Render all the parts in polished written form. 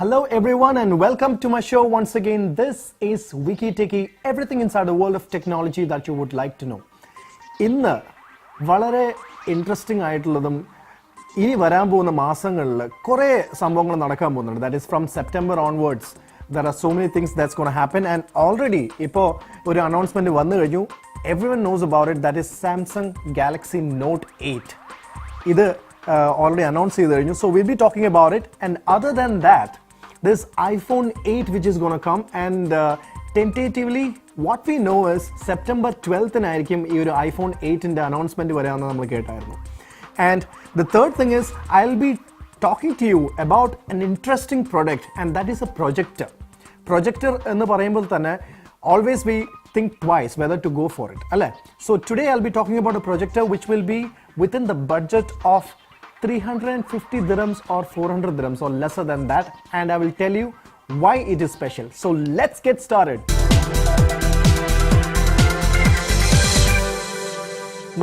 Hello everyone and welcome to my show once again. This is Wiki Techie, everything inside the world of technology that you would like to know. ഇന്ന് വളരെ interesting ആയിട്ടുള്ളതും ഇനി വരാൻ പോകുന്ന മാസങ്ങളിൽ കുറേ സംഭവങ്ങൾ നടക്കാൻ പോകുന്നുണ്ട്. That is from September onwards. There are so many things that's going to happen and already ഇപ്പോൾ ഒരു announcement വന്നു കഴിഞ്ഞു. Everyone knows about it. That is Samsung Galaxy Note 8. ഇത് already announced ചെയ്തു കഴിഞ്ഞു. So we'll be talking about it, and other than that this iPhone 8 which is going to come, and tentatively what we know is September 12th ആയിരിക്കും ഈ ഒരു iPhone 8ന്റെ announcement വരാമെന്ന് നമ്മൾ കേട്ടായിരുന്നു. And the third thing is I'll be talking to you about an interesting product, and that is a projector. Projector എന്ന് പറയുമ്പോൾ തന്നെ always we think twice whether to go for it, അല്ലേ? So today I'll be talking about a projector which will be within the budget of 350 dirhams or 400 dirhams or lesser than that, and I will tell you why it is special. So let's get started.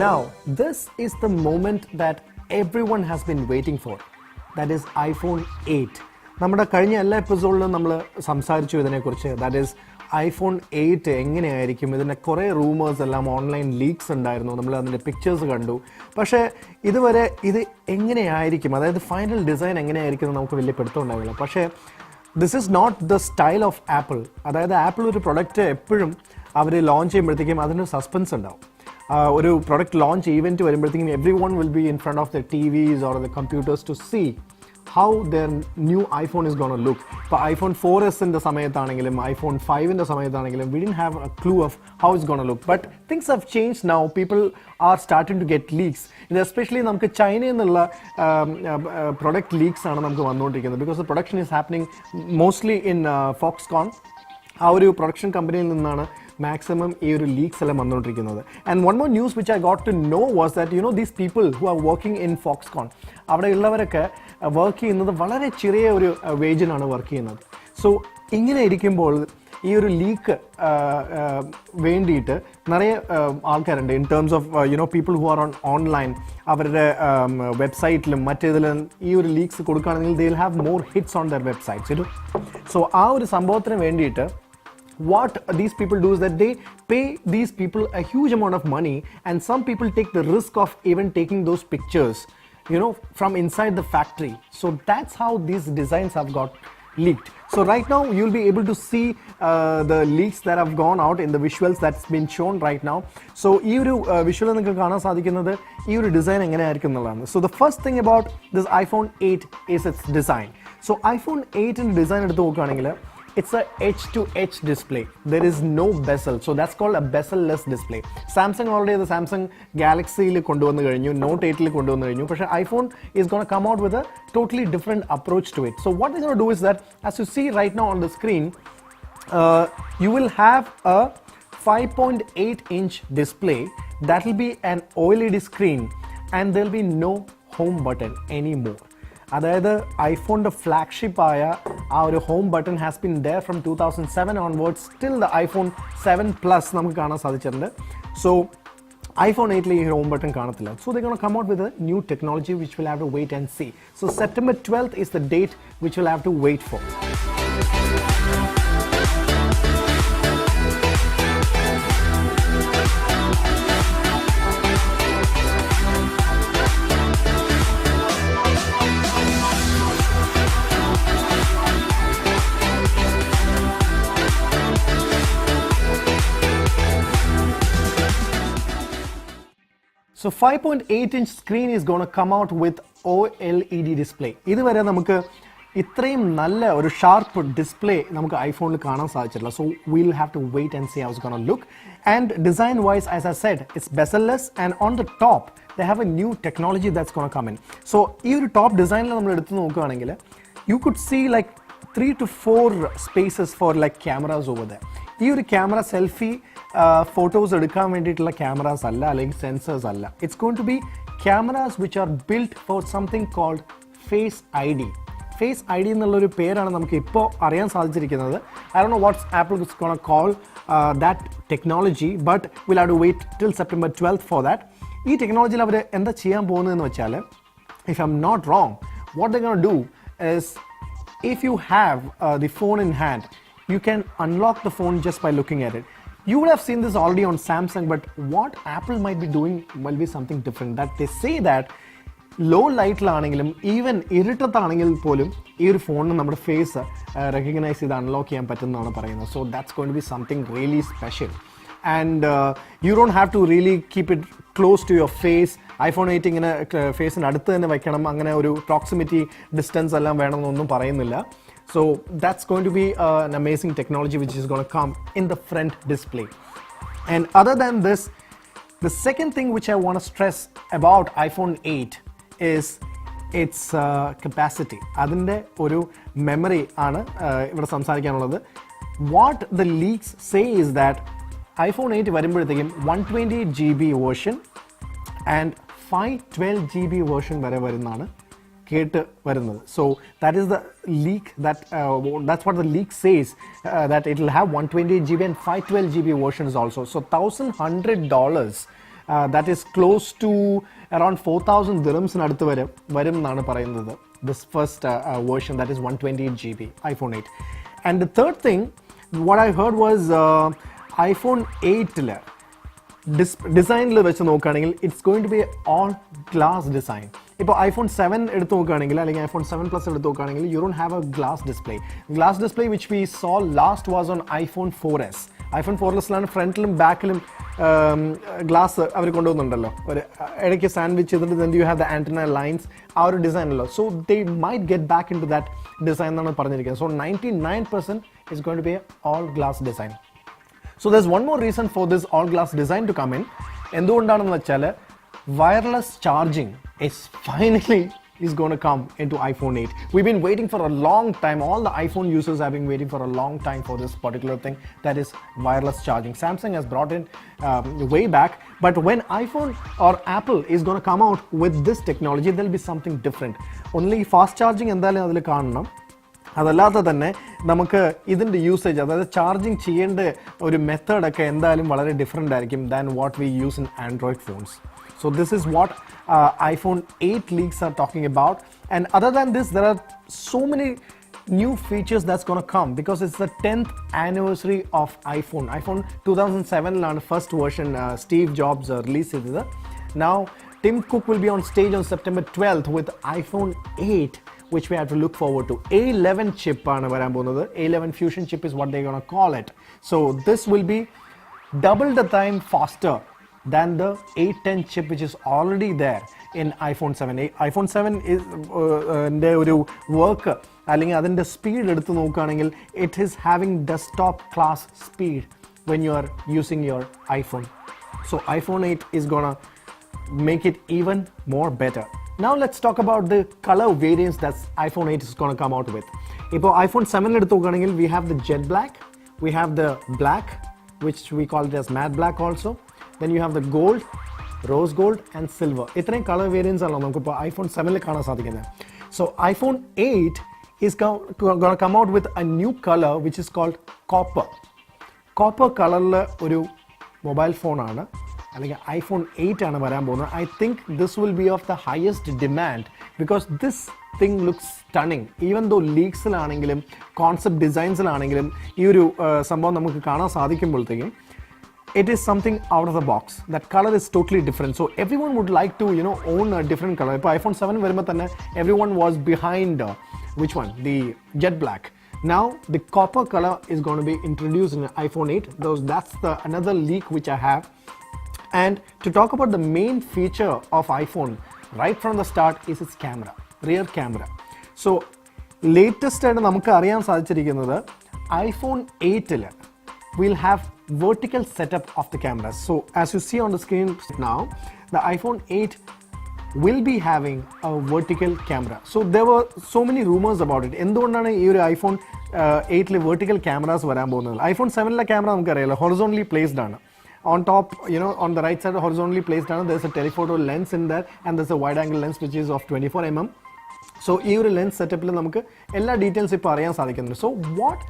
Now this is the moment that everyone has been waiting for. That is iPhone 8. നമ്മുടെ കഴിഞ്ഞ എല്ലാ എപ്പിസോഡിലും നമ്മൾ സംസാരിച്ചു ഇതിനെക്കുറിച്ച്. That is iPhone 8 എങ്ങനെയായിരിക്കും, ഇതിൻ്റെ കുറേ rumours എല്ലാം ഓൺലൈൻ ലീക്സ് ഉണ്ടായിരുന്നു, നമ്മൾ അതിൻ്റെ പിക്ചേഴ്സ് കണ്ടു. പക്ഷേ ഇതുവരെ ഇത് എങ്ങനെയായിരിക്കും, അതായത് ഫൈനൽ ഡിസൈൻ എങ്ങനെയായിരിക്കും എന്ന് നമുക്ക് വലിയ പിടുത്തമുണ്ടാവില്ല. പക്ഷേ this is not the style of Apple. അതായത് ആപ്പിൾ ഒരു പ്രൊഡക്റ്റ് എപ്പോഴും അവർ ലോഞ്ച് ചെയ്യുമ്പോഴത്തേക്കും അതിനൊരു സസ്പെൻസ് ഉണ്ടാവും. ഒരു പ്രൊഡക്റ്റ് ലോഞ്ച് ഈവൻറ്റ് വരുമ്പോഴത്തേക്കും everyone will be in front of the TVs or the computers to see how their new iPhone is going to look. For iPhone 4S in the samayathanengilum, iPhone 5 in the samayathanengilum, we didn't have a clue of how it's going to look. But things have changed now. People are starting to get leaks. And especially namukku China ennulla product leaks aanu namukku vannodirikkunnu, because the production is happening mostly in Foxconn. ആ ഒരു production കമ്പനിയിൽ നിന്നാണ് maximum ഈ ഒരു leaks എല്ലാം വന്നുകൊണ്ടിരിക്കുന്നത്. And one more news which I got to know was that these people who are working in Foxconn, അവിടെ ഉള്ളവരൊക്കെ വർക്ക് ചെയ്യുന്നത് വളരെ ചെറിയ ഒരു വേജിനാണ് വർക്ക് ചെയ്യുന്നത്. സോ ഇങ്ങനെ ഇരിക്കുമ്പോൾ ഈ ഒരു ലീക്ക് വേണ്ടിയിട്ട് നിറയെ ആൾക്കാരുണ്ട്. In terms of people who R online, അവരുടെ വെബ്സൈറ്റിലും മറ്റേതിലും ഈ ഒരു ലീക്സ് കൊടുക്കുകയാണെങ്കിൽ they will have more hits on there websites. So ആ ഒരു സംഭവത്തിന് വേണ്ടിയിട്ട് what these people do is that they pay these people a huge amount of money, and some people take the risk of even taking those pictures from inside the factory. So that's how these designs have got leaked. So right now you'll be able to see the leaks that have gone out in the visuals that's been shown right now. So ee oru visual ningalku kaana sadikkunnathu ee oru design engane aayirikkum ennalladanu. So the first thing about this iPhone 8 is its design. So iPhone 8 in design eduthu nokkanengil it's a edge-to-edge display. There is no bezel, so that's called a bezel-less display. Samsung already the Samsung Galaxy il konduvannu kazhinju, Note 8 il konduvannu kazhinju, but iPhone is going to come out with a totally different approach to it. So what they're going to do is that, as you see right now on the screen, you will have a 5.8-inch display that will be an OLED screen, and there will be no home button anymore. അതായത് ഐഫോണിൻ്റെ flagship ആയ ആ ഒരു home button has been there from 2007 onwards till the iPhone 7 Plus നമുക്ക് കാണാൻ സാധിച്ചിട്ടുണ്ട്. So iPhone 8 ഈ home button കാണത്തില്ല. So they gonna come out with a new technology which will have to wait and see. So September 12th is the date which we'll have to wait for. So 5.8-inch screen is going to come out with OLED display. ഇതുവരെ നമുക്ക് ഇത്രയും നല്ല ഒരു sharp display നമുക്ക് ഐഫോണിൽ കാണാൻ സാധിച്ചിട്ടില്ല. So we'll have to wait and see how it's going to look. And design wise, as I said, it's bezel-less, and on the top they have a new technology that's going to come in. So ഈ ഒരു top ഡിസൈനിൽ നമ്മൾ എടുത്ത് നോക്കുകയാണെങ്കിൽ you could see like 3 to 4 spaces for like cameras over there. ഈ ഒരു camera selfie photos എടുക്കാൻ വേണ്ടിയിട്ടുള്ള ക്യാമറാസ് അല്ല, അല്ലെങ്കിൽ സെൻസേഴ്സ് അല്ല. It's going to be cameras which are built for something called face ID. Face ID എന്നുള്ളൊരു പേരാണ് നമുക്ക് ഇപ്പോൾ അറിയാൻ സാധിച്ചിരിക്കുന്നത്. I don't know what's Apple is gonna call that technology, but will have to wait till September 12th for that. ഈ ടെക്നോളജിയിൽ അവർ എന്താ ചെയ്യാൻ പോകുന്നതെന്ന് വെച്ചാൽ, if I'm not wrong, what they're going to do is if you have the phone in hand, you can unlock the phone just by looking at it. You would have seen this already on Samsung, but what Apple might be doing will be something different. That they say that low light ലാണെങ്കിലും even ഇരുട്ടത്താണെങ്കിൽ പോലും ഈ ഒരു ഫോണിന് നമ്മുടെ face recognise ചെയ്ത് unlock ചെയ്യാൻ പറ്റുന്നതാണ് പറയുന്നത്. So that's going to be something really special. And you don't have to really keep it close to your face. IPhone 8 ഇങ്ങനെ ഫേസിന് അടുത്ത് തന്നെ വെക്കണം, അങ്ങനെ ഒരു പ്രോക്സിമിറ്റി ഡിസ്റ്റൻസ് എല്ലാം വേണമെന്നൊന്നും പറയുന്നില്ല. So that's going to be an amazing technology which is going to come in the front display. And other than this, the second thing which I want to stress about iPhone 8 is its capacity. Adinte oru memory aanu ivide samsarikkanuള്ളത്. What the leaks say is that iPhone 8 വരുമ്പോഴത്തേക്കും 128GB version and 512GB version വരെ വരുന്നതാണ് കേട്ട് വരുന്നത്. So that is the leak that's what the leak says, that it will have 128GB and 512GB versions also. So $1,100, that is close to around 4,000 dirhams അടുത്ത് വരും എന്നാണ് പറയുന്നത്. This first version, that is 128GB iPhone 8. And the third thing what I heard was iPhone 8 ഡിസൈനിൽ വെച്ച് നോക്കുകയാണെങ്കിൽ it's going to be all glass design. ഇപ്പോൾ iPhone 7 എടുത്ത് നോക്കുകയാണെങ്കിൽ അല്ലെങ്കിൽ ഐഫോൺ 7 പ്ലസ് എടുത്ത് നോക്കുകയാണെങ്കിൽ you don't have a glass display. Glass display which we saw last was on iPhone 4S. IPhone 4Sലാണ് ഫ്രണ്ടിലും ബാക്കിലും ഗ്ലാസ് അവർ കൊണ്ടുവന്നുണ്ടല്ലോ, ഒരു ഇടയ്ക്ക് സാൻഡ്വിച്ച് ചെയ്തിട്ട് then you have the antenna lines, ആ ഒരു ഡിസൈനല്ലോ. So they might get back into that design എന്നാണ് പറഞ്ഞിരിക്കുന്നത്. So 99% is going to be all glass design. So there's one more reason for this all glass design to come in. എന്തുകൊണ്ടാണെന്ന് വെച്ചാൽ wireless charging is finally going to come into iPhone 8. We've been waiting for a long time. All the iPhone users have been waiting for a long time for this particular thing, that is wireless charging. Samsung has brought in way back, but when iPhone or Apple is going to come out with this technology, there'll be something different. Only fast charging എന്തായാലും അതിൽ കാണണം. അതല്ലാതെ തന്നെ നമുക്ക് ഇതിൻ്റെ usage, അതായത് charging ചെയ്യേണ്ട ഒരു മെത്തേഡൊക്കെ എന്തായാലും വളരെ ഡിഫറെൻ്റ് ആയിരിക്കും than what we use in Android phones. So this is what iPhone 8 leaks are talking about. And other than this, there are so many new features that's going to come because it's the 10th anniversary of iPhone. iPhone 2007 first version Steve Jobs released it. Now Tim Cook will be on stage on September 12th with iPhone 8, which we have to look forward to. A11 chip aanu varan പോകുന്നത്. A11 fusion chip is what they're going to call it. So this will be double the time faster than the A10 chip which is already there in iPhone 7. iPhone 7 is ന്റെ ഒരു work അല്ലെങ്കിൽ അതിൻ്റെ speed എടുത്ത് നോക്കുകയാണെങ്കിൽ it is having desktop class speed when you are using your iPhone. So iPhone 8 is gonna make it even more better. Now let's talk about the color variants that iPhone 8 is going to come out with. ഇപ്പോൾ iPhone 7 എടുത്ത് നോക്കുകയാണെങ്കിൽ we have the jet black, we have the black which we call it as matte black also, then you have the gold, rose gold and silver. ഇത്രയും colour variance ആണല്ലോ നമുക്കിപ്പോൾ iPhone 7 കാണാൻ സാധിക്കുന്നത്. So iPhone 8 is going to come out with a new color which is called copper. Copper കളറിൽ ഒരു mobile ഫോണാണ് അല്ലെങ്കിൽ iPhone 8 ആണ് വരാൻ പോകുന്നത്. I think this will be of the highest demand because this thing looks stunning. Even though leaksലാണെങ്കിലും concept ഡിസൈൻസിലാണെങ്കിലും ഈ ഒരു സംഭവം നമുക്ക് കാണാൻ സാധിക്കുമ്പോഴത്തേക്കും it is something out of the box. That color is totally different. So everyone would like to, own a different color. ഇപ്പോൾ iPhone 7 വരുമ്പോൾ തന്നെ everyone was behind which one? The jet black. Now the copper color is going to be introduced in iPhone 8. That's another leak which I have. And to talk about the main feature of iPhone right from the start is its camera, rear camera. So latest ആയിട്ട് നമുക്ക് അറിയാൻ സാധിച്ചിരിക്കുന്നത് iPhone 8 we'll have vertical setup of the cameras. So as you see on the screen now, the iPhone 8 will be having a vertical camera. So there were so many rumors about it. എന്തുകൊണ്ടാണ് ഈ ഒരു iPhone 8 vertical cameras വരാൻ പോകുന്നത്? iPhone 7 camera നമുക്കറിയാലോ horizontally placed ആണ്. On top, on the right side horizontally placed down, there's a telephoto lens in there and there's a wide angle lens which is of 24mm. So ഈ ഒരു lens സെറ്റപ്പിൽ നമുക്ക് എല്ലാ details ഇപ്പോൾ അറിയാൻ സാധിക്കുന്നുണ്ട്. So what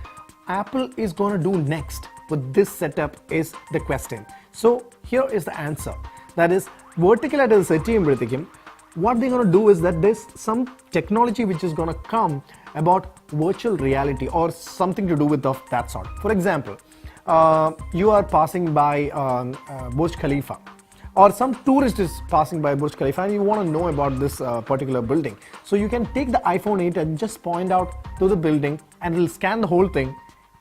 Apple is going to do next with this setup is the question. So here is the answer. That is vertical ആയിട്ട് set ചെയ്യുമ്പോഴത്തേക്കും what they're going to do is that there's some technology which is going to come about virtual reality or something to do with of that sort. For example, you are passing by Burj Khalifa, or some tourist is passing by Burj Khalifa and you want to know about this particular building. So you can take the iPhone 8 and just point out to the building and it'll scan the whole thing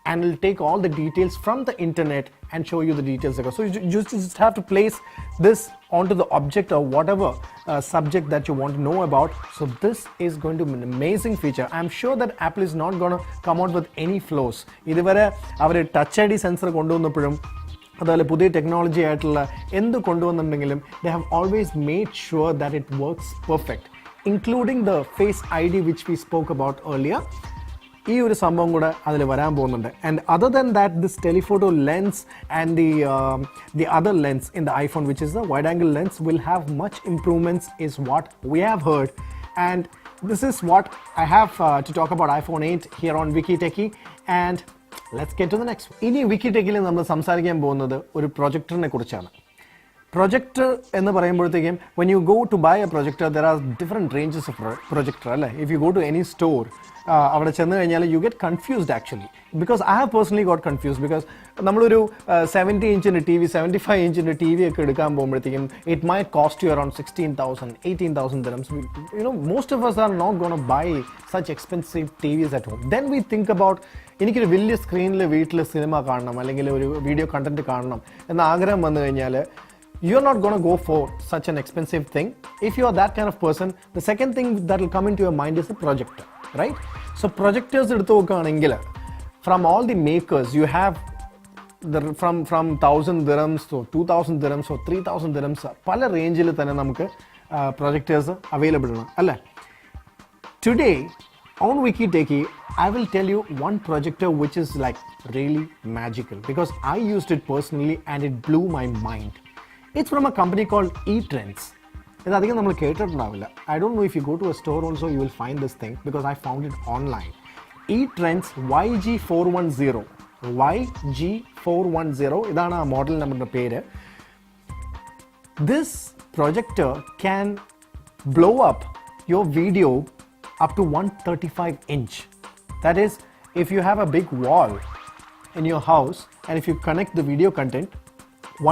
and it'll take all the details from the internet and show you the details. So you just have to place this onto the object or whatever subject that you want to know about. So this is going to be an amazing feature. I'm sure that Apple is not going to come out with any flaws. ഇതുവരെ അവർ touch I D sensor കൊണ്ടുവന്നപ്പോഴും അതുപോലെ പുതിയ technology ആയിട്ടുള്ള എന്ത് കൊണ്ടുവന്നിട്ടുണ്ടെങ്കിലും they have always made sure that it works perfect, including the face ID which we spoke about earlier. ഈ ഒരു സംഭവം കൂടെ അതിൽ വരാൻ പോകുന്നുണ്ട്. And other than that, this telephoto lens and the other lens in the iPhone, which is the wide angle lens, will have much improvements is what we have heard. And this is what I have to talk about iPhone 8 here on Wiki Techie. And let's get to the next one. ഇനി Wiki Techie നമ്മൾ സംസാരിക്കാൻ പോകുന്നത് ഒരു പ്രൊജക്ടറിനെ കുറിച്ചാണ്. Projector എന്ന് പറയുമ്പോഴത്തേക്കും when you go to buy a projector, there are different ranges of projector അല്ലേ. If you go to any store, അവിടെ ചെന്ന് കഴിഞ്ഞാൽ you get confused actually, because I have personally got confused because നമ്മളൊരു 70 ഇഞ്ചിൻ്റെ T V 75 ഇഞ്ചിൻ്റെ T V ഒക്കെ എടുക്കാൻ പോകുമ്പോഴത്തേക്കും it might cost you around 16,000 18,000 dirhams. Most of us are not going to buy such expensive TVs at home. Then we think about എനിക്കൊരു വലിയ സ്ക്രീനിൽ വീട്ടിൽ സിനിമ കാണണം അല്ലെങ്കിൽ ഒരു വീഡിയോ കണ്ടന്റ് കാണണം എന്ന ആഗ്രഹം വന്നു കഴിഞ്ഞാൽ you're not going to go for such an expensive thing. If you are that kind of person, the second thing that will come into your mind is the projector, right? So projectors എടുത്തു നോക്കുകയാണെങ്കിൽ from all the makers you have from 1000 dirhams to 2000 dirhams or 3000 dirhams പല റേഞ്ചിൽ തന്നെ നമുക്ക് projectors available ആണ് അല്ലേ. Today on Wiki Techie, I will tell you one projector which is like really magical because I used it personally and it blew my mind. It's from a company called eTrends. ഇതധികം നമ്മൾ കേട്ടിട്ടുണ്ടാവില്ല. I don't know if you go to a store also you will find this thing because I found it online. eTrends YG410. YG410 ഇതാണ് ആ model നമ്പറിൻ്റെ പേര്. This projector can blow up your video up to 135 inch. That is, if you have a big wall in your house and if you connect the video content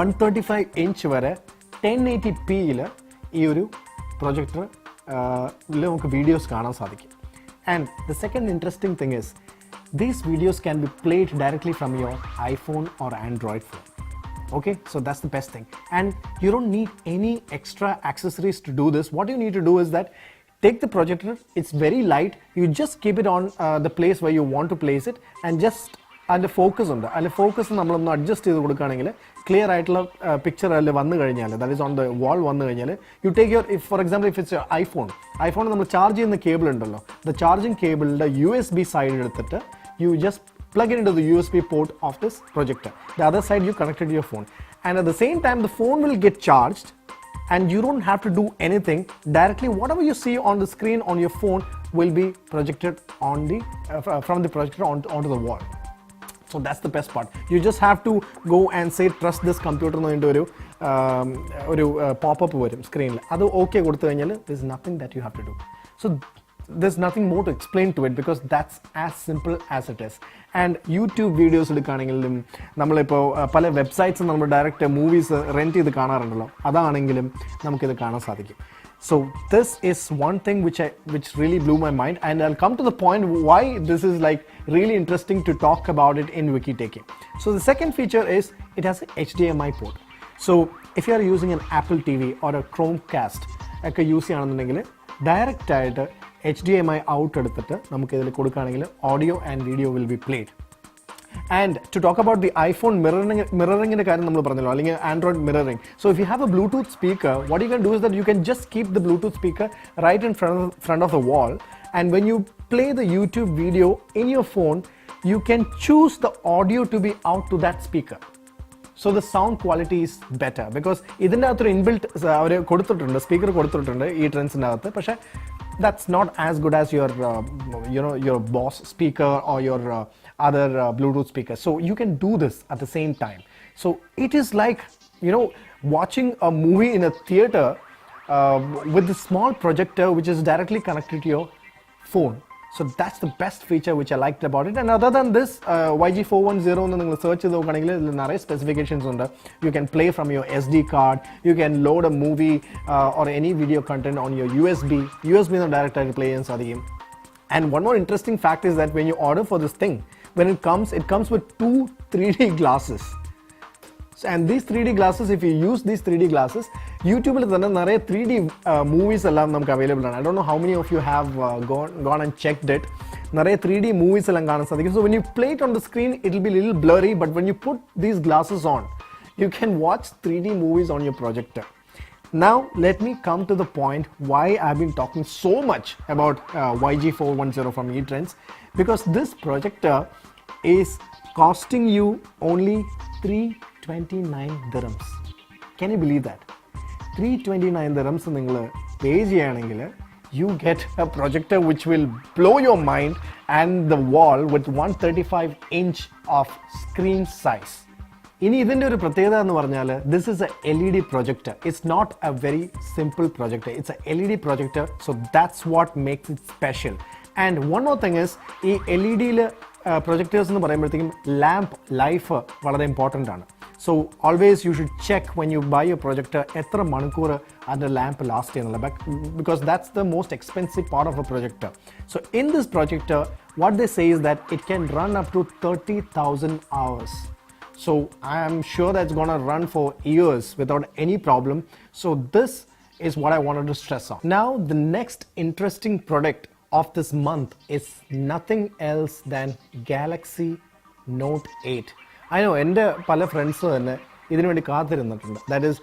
135 inch വരെ 1080p ഈ ഒരു projector നമുക്ക് videos കാണാൻ സാധിക്കും. And the second interesting thing is these videos can be played directly from your iPhone or Android phone. Okay, so that's the best thing. And you don't need any extra accessories to do this. What you need to do is that take the projector, it's very light, you just keep it on the place where you want to place it and just അതിൻ്റെ focus ഉണ്ട്. അതിൻ്റെ focus നമ്മളൊന്ന് adjust ചെയ്ത് കൊടുക്കുകയാണെങ്കിൽ clear ആയിട്ടുള്ള picture അതിൽ വന്നു കഴിഞ്ഞാൽ that is on the wall വന്നു കഴിഞ്ഞാൽ you take your for example if it's iPhone നമ്മൾ ചാർജ് ചെയ്യുന്ന കേബിൾ ഉണ്ടല്ലോ, ദ ചാർജിങ് കേബിളിൻ്റെ USB സൈഡ് എടുത്തിട്ട് you just plug it into the USB port of this projector. The other side you connect it to your phone, and at the same time the phone will get charged and you don't have to do anything. Directly whatever you see on the screen on your phone will be projected on the from the projector onto the wall. So that's the best part. You just have to go and say trust this computer into ഒരു pop-up വരും സ്ക്രീനിൽ. അത് okay കൊടുത്തു കഴിഞ്ഞാൽ there's nothing that you have to do. So there's nothing more to explain to it because that's as simple as it is. And YouTube videos എടുക്കുകയാണെങ്കിലും നമ്മളിപ്പോൾ പല വെബ്സൈറ്റ്സും നമ്മൾ direct movies rent ചെയ്ത് കാണാറുണ്ടല്ലോ, അതാണെങ്കിലും നമുക്കിത് കാണാൻ സാധിക്കും. So this is one thing which really blew my mind, and I'll come to the point why this is like really interesting to talk about it in Wiki Techie. So the second feature is it has a HDMI port. So if you are using an Apple TV or a Chromecast ഒക്കെ use ചെയ്യുകയാണെന്നുണ്ടെങ്കിൽ direct ആയിട്ട് HDMI out എടുത്തിട്ട് നമുക്ക് ഇതിൽ കൊടുക്കുകയാണെങ്കിൽ audio and video will be played. And to talk about the iPhone mirroring കാര്യം നമ്മൾ പറഞ്ഞല്ലോ, അല്ലെങ്കിൽ Android mirroring. So if you have a Bluetooth speaker, what you can do is that you can just keep the Bluetooth speaker right in front of the wall, and when you play the YouTube video in your phone, you can choose the audio to be out to that speaker. So the sound quality is better because ഇതിൻ്റെ അകത്തൊരു inbuilt അവർ കൊടുത്തിട്ടുണ്ട്, speaker കൊടുത്തിട്ടുണ്ട് ഈ ട്രെൻഡ്സിൻ്റെ അകത്ത്. പക്ഷേ that's not as good as your Boss speaker or your other Bluetooth speaker. So you can do this at the same time. So it is like watching a movie in a theater with the small projector which is directly connected to your phone. So that's the best feature which I liked about it. And other than this, YG410 എന്ന് നിങ്ങൾ search ചെയ്ത് നോക്കുകയാണെങ്കിൽ ഇതിൽ നിറയെ specifications ഉണ്ട്. You can play from your SD card, you can load a movie or any video content on your USB ന്ന് direct ആയിട്ട് play ചെയ്യാൻ സാധിക്കും. And one more interesting fact is that when you order for this thing, when it comes with 2 3D glasses. And these 3D glasses, if you use these 3D glasses, YouTube il thanne nare 3D movies ellam namukku available aanu. I don't know how many of you have gone and checked it. Nare 3D movies ellam kaanan sadhikkum. So when you play it on the screen, it will be a little blurry, but when you put these glasses on, you can watch 3D movies on your projector. Now let me come to the point why I've been talking so much about YG410 from eTrends, because this projector is costing you only 329 dirhams. Can you believe that? 329 dirhams നിങ്ങൾ പേ ചെയ്യുകയാണെങ്കിൽ you get a projector which will blow your mind, and the wall with 135-inch of screen size. ഇനി ഇതിൻ്റെ ഒരു പ്രത്യേകത എന്ന് പറഞ്ഞാൽ this is a LED projector. It's not a very simple projector. It's a LED projector, so that's what makes it special. And one more thing is ഈ LED-യിൽ projectors എന്ന് പറയുമ്പോഴത്തേക്കും lamp life വളരെ important ആണ്. So always you should check when you buy a projector എത്ര മണിക്കൂർ അതിൻ്റെ lamp last ചെയ്യുന്നില്ല, because that's the most expensive part of a projector. So in this projector, what they say is that it can run up to 30,000 hours. So I am sure that's going to run for years without any problem. So this is what I wanted to stress on. Now the next interesting product of this month is nothing else than Galaxy Note 8. I know എൻ്റെ പല friends തന്നെ ഇതിനു വേണ്ടി കാത്തിരുന്നിട്ടുണ്ട്. That is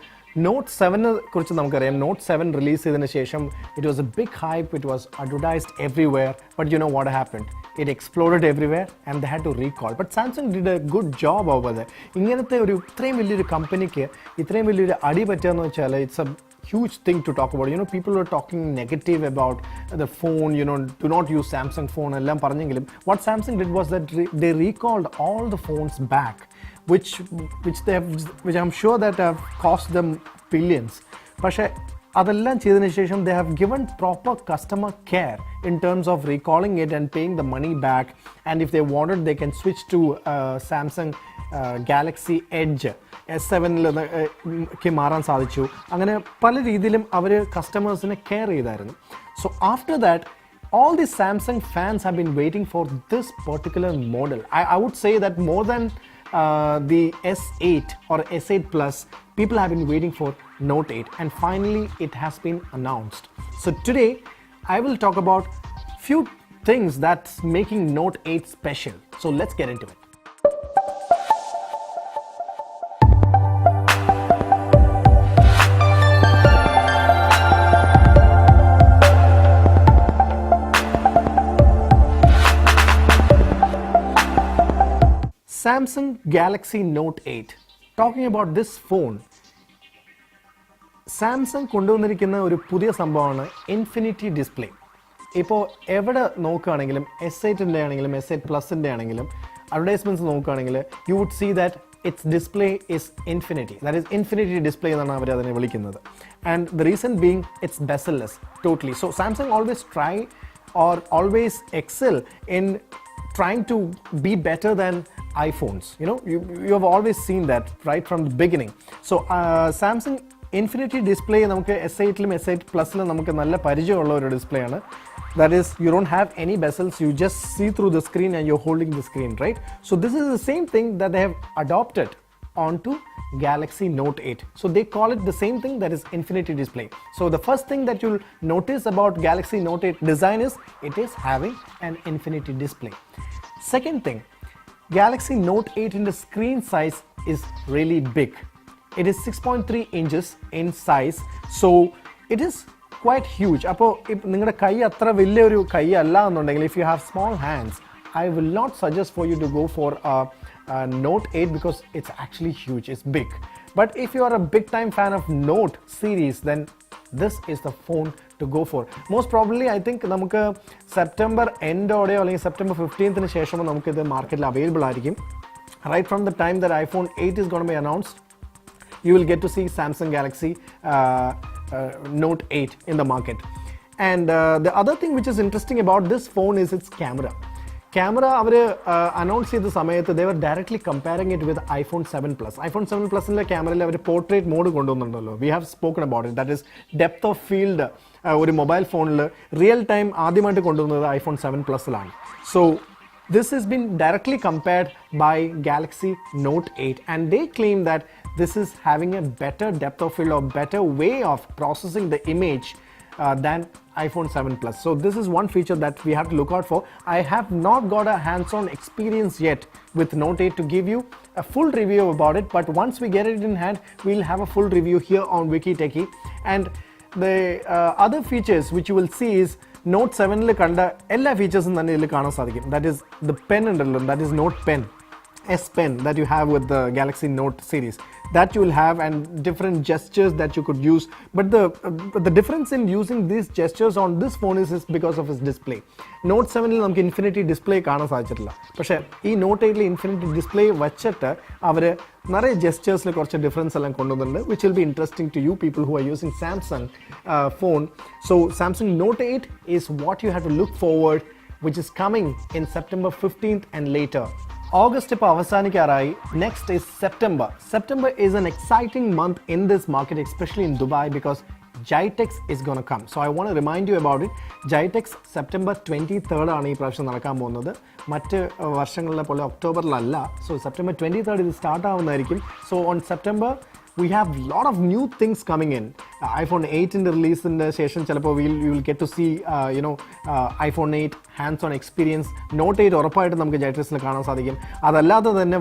Note 7 കുറിച്ച് നമുക്കറിയാം. Note 7 release ചെയ്തതിന് ശേഷം it was a big hype, it was advertised everywhere, but you know what happened? It exploded everywhere and they had to recall. But Samsung did a good job over there. ഇങ്ങനത്തെ ഒരു ഇത്രയും വലിയൊരു കമ്പനിക്ക് ഇത്രയും വലിയൊരു അടി പറ്റുകയെന്ന് വെച്ചാൽ it's A huge thing to talk about. You know, people were talking negative about the phone, you know, do not use Samsung phone ellam parnengilum. What Samsung did was that they recalled all the phones back, which I'm sure that have cost them billions. പക്ഷേ അതെല്ലാം ചെയ്തതിനു ശേഷം they have given proper customer care in terms of recalling it and paying the money back, and if they wanted they can switch to Samsung Galaxy Edge S7 മാറാൻ സാധിച്ചു. അങ്ങനെ പല രീതിയിലും അവർ കസ്റ്റമേഴ്സിനെ കെയർ ചെയ്തായിരുന്നു. So after that, all the Samsung fans have been waiting for this particular model. I would say that more than the S8 or S8 Plus, people have been waiting for Note 8, and finally it has been announced. So today I will talk about few things that's making Note 8 special. So let's get into it. Samsung Galaxy Note 8. Talking about this phone, Samsung കൊണ്ടുവന്നിരിക്കുന്ന ഒരു പുതിയ സംഭവമാണ് infinity display. ഇപ്പോൾ എവിടെ നോക്കുകയാണെങ്കിലും S8-ൻ്റെ ആണെങ്കിലും S8 Plus-ൻ്റെ ആണെങ്കിലും advertisements നോക്കുകയാണെങ്കിൽ you would see that its display is infinity. That is infinity display എന്നാണ് അവർ അതിനെ വിളിക്കുന്നത്. And the reason being it's bezel-less totally. So Samsung always try or always excel in trying to be better than iPhones. You know, you have always seen that right from the beginning. So Samsung Infinity Display നമുക്ക് S8-ലും S8 Plus-ലും നമുക്ക് നല്ല പരിചയമുള്ള ഒരു display ആണ്. That is, you don't have any bezels, you just see through the screen and you're holding the screen, right? So this is the same thing that they have adopted onto Galaxy Note 8. So they call it the same thing, that is Infinity Display. So the first thing that you'll notice about Galaxy Note 8 design is it is having an Infinity Display. Second thing, Galaxy Note 8 in the screen size is really big. It is 6.3 inches in size, so it is quite huge. അപ്പോൾ നിങ്ങളുടെ കൈ അത്ര വലിയൊരു കൈ അല്ല എന്നുണ്ടെങ്കിൽ, if you have small hands, I will not suggest for you to go for a Note 8 because it's actually huge, it's big. But if you are a big time fan of Note series, then this is the phone to go for. Most probably I think നമുക്ക് September എൻഡോടെയോ അല്ലെങ്കിൽ September 15th ശേഷമോ നമുക്കിത് മാർക്കറ്റിൽ available ആയിരിക്കും. Right from the time that iPhone 8 is going to be announced, you will get to see Samsung Galaxy Note 8 in the market. And the other thing which is interesting about this phone is its camera. Camera, announced the samayathu, they were directly comparing it with iPhone 7 Plus. iPhone 7 Plus in the camera, portrait mode. We have spoken about it. That is depth of field. A mobile phone, real time, iPhone 7 Plus. So this has been directly compared by Galaxy Note 8, and they claim that this is having a better depth of field or better way of processing the image than iPhone 7 Plus. So this is one feature that we have to look out for. I have not got a hands-on experience yet with Note 8 to give you a full review about it, but once we get it in hand, we'll have a full review here on Wiki Techie. And the other features which you will see is Note 7 le kanda ella features that is the pen, that is Note Pen, S Pen that you have with the Galaxy Note series, that you will have, and different gestures that you could use. But the difference in using these gestures on this phone is because of its display. Note 7 il namukku infinity display kaana saadhichilla, പക്ഷേ ഈ Note 8 infinity display വച്ചിട്ട് അവർ നിറയെ gestures കുറച്ച് difference എല്ലാം കൊണ്ടുവന്നിട്ടുണ്ട്, which will be interesting to you people who are using Samsung phone. So Samsung Note 8 is what you have to look forward, which is coming in September 15th and later. August ഇപ്പോൾ അവസാനിക്കാറായി. Next is September. September is an exciting month in this market, especially in Dubai, because GITEX is going to come. So I want to remind you about it. GITEX September 23rd ആണ് ഈ പ്രാവശ്യം നടക്കാൻ പോകുന്നത്. മറ്റ് വർഷങ്ങളിലെ പോലെ ഒക്ടോബറിലല്ല. So September 23rd ഇത് start ആവുന്നതായിരിക്കും. So on September we have a lot of new things coming in. iPhone 8 in the release in the session, you will get to see iPhone 8 hands-on experience. Note 8 ഉറപ്പായിട്ട് നമുക്ക് ജൈറ്റക്സിൽ കാണാൻ സാധിക്കും. അതല്ലാതെ തന്നെ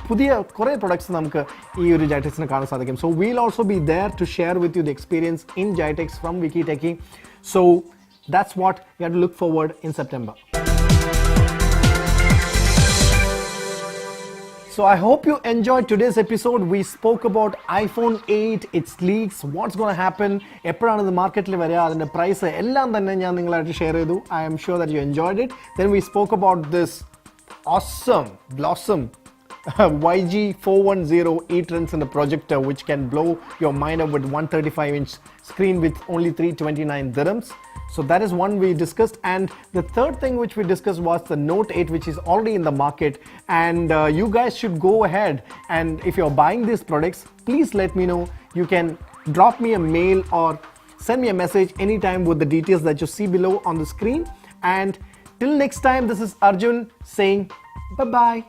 പുതിയ കുറേ products നമുക്ക് ഈ ഒരു ജൈറ്റക്സിന് കാണാൻ സാധിക്കും. So we'll also be there to share with you the experience in GITEX from Wiki Techie. So that's what you have to look forward in September. So I hope you enjoyed today's episode. We spoke about iPhone 8, its leaks, what's going to happen, എപ്പോഴാണ് ഇത് മാർക്കറ്റിൽ വരിക, അതിൻ്റെ price എല്ലാം തന്നെ ഞാൻ നിങ്ങളായിട്ട് share ചെയ്തു. I am sure that you enjoyed it. Then we spoke about this awesome Blossom YG410 e-trends in the projector, which can blow your mind up with 135-inch screen with only 329 dirhams. So that is one we discussed. And the third thing which we discussed was the Note 8, which is already in the market. And you guys should go ahead, and if you're buying these products, please let me know. You can drop me a mail or send me a message anytime with the details that you see below on the screen. And till next time, this is Arjun saying bye-bye.